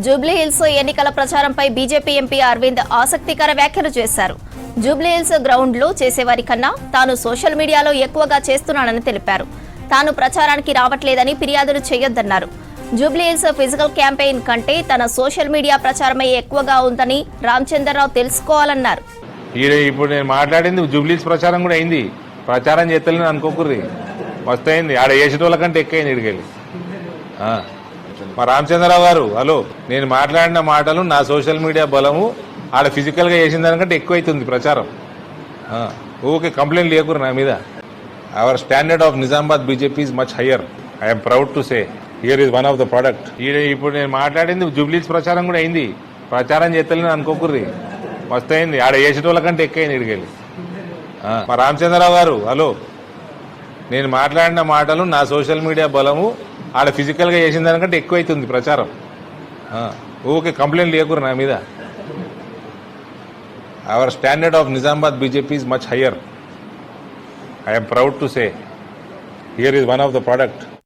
జూబ్లీహిల్స్ ఎన్నికల ప్రచారంపై BJP MP Arvind ఆసక్తికర వ్యాఖ్యలు చేశారు. జూబ్లీహిల్స్ గ్రౌండ్లో చేసేవారి కన్నా తాను సోషల్ మీడియాలో ఎక్కువగా చేస్తున్నానని తెలిపారు. తాను ప్రచారానికి రావట్లేదని ఫిర్యాదులు చేయొద్దన్నారు. జూబ్లీహిల్స్ ఫిజికల్ క్యాంపెయిన్ కంటే తన సోషల్ మీడియా ప్రచారమే ఎక్కువగా ఉందని రామచంద్రరావు తెలుసుకోవాలన్నారు. ఇప్పుడు నేను మాట్లాడింది జూబ్లీహిల్స్ ప్రచారం కూడా అయింది. ప్రచారం చేస్తలేని అనుకోకుర్రి, మస్తు అయింది. ఆడ వేసేటోళ్ళ కంటే ఎక్కువైంది ఇడికెళ్ళి. మా రామచంద్రరావు గారు, హలో, నేను మాట్లాడిన మాటలు నా సోషల్ మీడియా బలము ఆడ ఫిజికల్గా చేసిన దానికంటే ఎక్కువైతుంది ప్రచారం. ఓకే, కంప్లైంట్ లేకురు నా మీద. Our standard of Nizamabad BJP is much higher. I'm proud to say here is one of the product. ఇప్పుడు నేను మాట్లాడింది జూబ్లీహిల్స్ ప్రచారం కూడా అయింది. ప్రచారం చేస్తలేని అనుకోకుర్రి, మస్తు అయింది. ఆడ వేసేటోళ్ళ కంటే ఎక్కువైంది ఇడికెళ్ళి. మా రామచంద్రరావు గారు, హలో, నేను మాట్లాడిన మాటలు నా సోషల్ మీడియా బలము ఆడ ఫిజికల్గా చేసిన దానికంటే ఎక్కువైతుంది ప్రచారం. ఓకే, కంప్లైంట్ లేకురు నా మీద. Our standard of Nizamabad BJP is much higher. I'm proud to say here is one of the product.